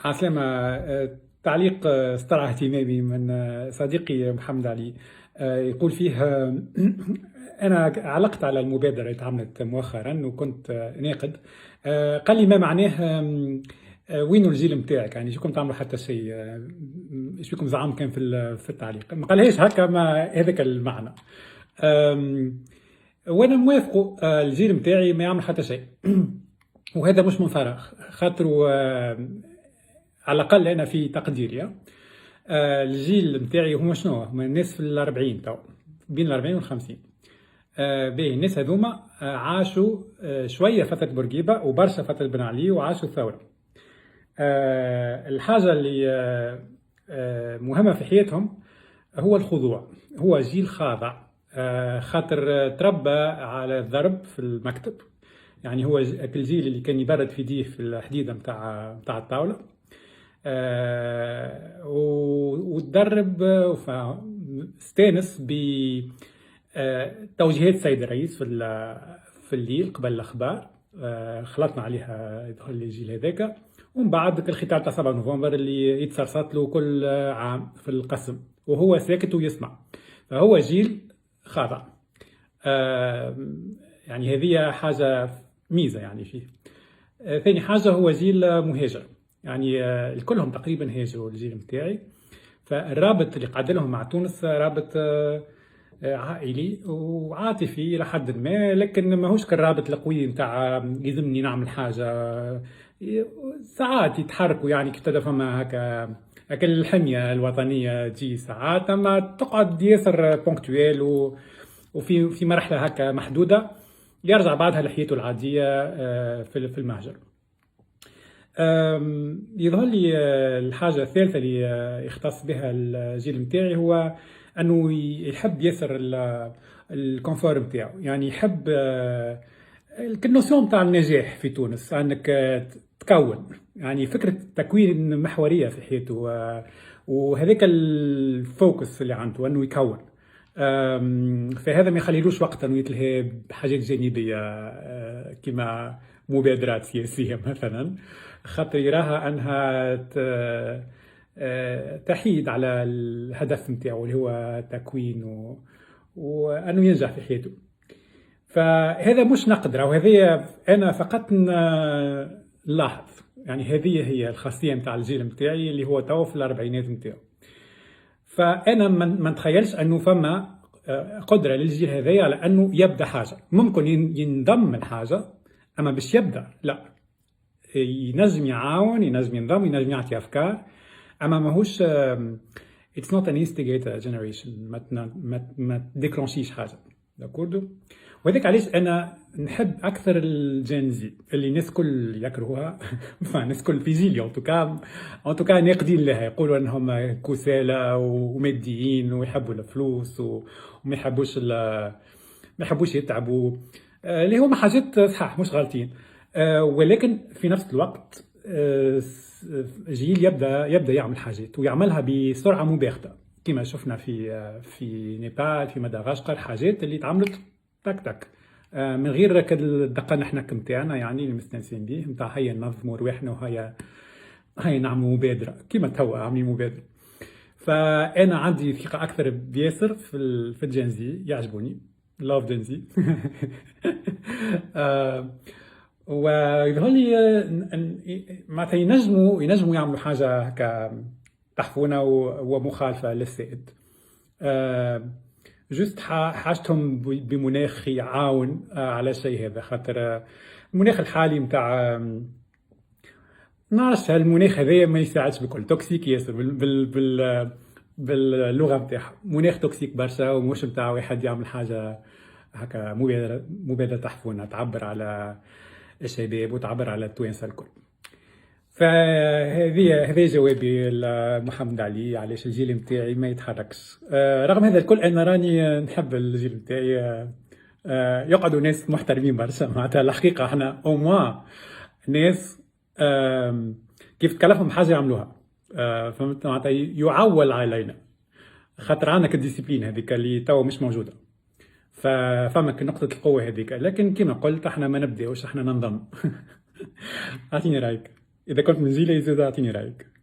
عسلامة. تعليق استرعى اهتمامي من صديقي محمد علي. يقول فيه أنا علقت على المبادرة اللي اتعملت مؤخرا وكنت ناقد. قال لي ما معناه، وينو الجيل متاعك؟ يعني شكون تعملوا حتى شيء؟ ايش بكم زعم كان في التعليق، ما قالهاش هكا، ما هذاك المعنى. وانا موافقه. الجيل متاعي ما يعمل حتى شيء وهذا مش من فراغ، خاطر على الأقل أنا في تقديري الجيل متاعي هما شنو؟ هما الناس في الأربعين، تو بين الأربعين والخمسين. باهي الناس هذوما عاشوا شوية فترة بورقيبة وبرشا فترة بن علي وعاشوا الثورة. الحاجة اللي مهمة في حياتهم هو الخضوع. هو جيل خاضع، خاطر تربى على الضرب في المكتب. يعني هو الجيل اللي كان يبرد في يديه في الحديدة متاع الطاولة، وتدرب واستانس بتوجيهات السيد الرئيس في الليل قبل الأخبار. خلطنا عليها يدخل الجيل هذاك، ومن بعد الختام تاع 7 نوفمبر اللي يتسرسط له كل عام في القسم وهو ساكت ويسمع. فهو جيل خاضع. يعني هذه حاجة ميزة يعني فيه. ثاني حاجة هو جيل مهاجر، يعني الكلهم تقريبا هاجروا الجيل متاعي. فالرابط اللي قعد لهم مع تونس رابط عائلي وعاطفي إلى حد ما، لكن ماهوش كالرابط القوي نتاع يلزمني نعمل حاجة. ساعات يتحركوا، يعني كي فما هكا الحمية الوطنية تجي ساعات، أما تقعد ياسر بونكتويل وفي مرحلة هكا محدودة يرجع بعدها لحياته العادية في المهجر. يظهر لي الحاجة الثالثة اللي يختص بها الجيل متاعي هو أنه يحب ياسر الكونفور متاعه. يعني يحب النوسيون متاع النجاح في تونس، أنك تكون، يعني فكرة تكوين محورية في حياته، وهذاك الفوكس اللي عنده أنه يكون. فهذا ما يخليلوش وقت انه يتلهي بحاجات جانبيه كما مبادرات سياسيه مثلا، خاطر يراها انها تحيد على الهدف نتاعو اللي هو تكوين وانه ينجح في حياته. فهذا مش نقد، او هذه انا فقط نلاحظ، يعني هذه هي الخاصيه نتاع الجيل نتاعي اللي هو تو في الاربعينات نتاعو. فانا ما نتخيلش انه فما قدره للجيل هذايا على انه يبدا حاجه. ممكن ينضم الحاجه، اما باش يبدا لا، ينجم يعاون، ينجم ينضم، ينجم يعطي افكار، اما ماهوش اتس نوت ان انستيغيتور جنريشن، ما ديكلونشيش حاجه. داكوردو. وهذاك علاش انا نحب اكثر الجينزي اللي الناس كل يكرهوها الناس كل في جيلي ان توكا ناقدين لها، يقولوا انهم كسالى وماديين ويحبوا الفلوس وما يحبوش يتعبوا، اللي هما حاجات صحاح مش غالطين. ولكن في نفس الوقت جيل يبدا يعمل حاجات ويعملها بسرعه مباغته، كما شفنا في نيبال، في مدغشقر، حاجات اللي تعملت تك تك من غير الدقه نحن نتاعنا، يعني اللي مستانسين به نتاع هيا ننظموا رواحنا وهيا نعملوا مبادره كما توا عاملين مبادره. فانا عندي ثقه اكثر بياسر في الجنزي، يعجبوني لاف جنزي ويظهر لي معناتها ينجموا يعملوا حاجه هكا تحفونه ومخالفه للسائد. جست حاجتهم بمناخ يعاون على شيء هذا، خاطر المناخ الحالي متاع نعرفش، المناخ هذا ما يساعدش بكل، توكسيك ياسر باللغه نتاعها، مناخ توكسيك برشا، ومش متاع واحد يعمل حاجه هكا مبادره تحفونه تعبر على الشباب وتعبر على التوانسه الكل. هذا جوابي لمحمد علي علاش الجيل نتاعي ما يتحركش. رغم هذا الكل انا راني نحب الجيل نتاعي، يقعدوا ناس محترمين برشا، معناتها الحقيقه احنا او ناس كيف تكلفهم حاجه يعملوها، فهمت؟ معناتها يعول علينا خاطر عندك الديسيبلين هذيك اللي توا مش موجوده، ففهمك نقطه القوه هذيك. لكن كما قلت احنا ما نبداوش، احنا ننضم. اعطيني رايك. إذا كنت من جيلي زيد أعطيني رأيك.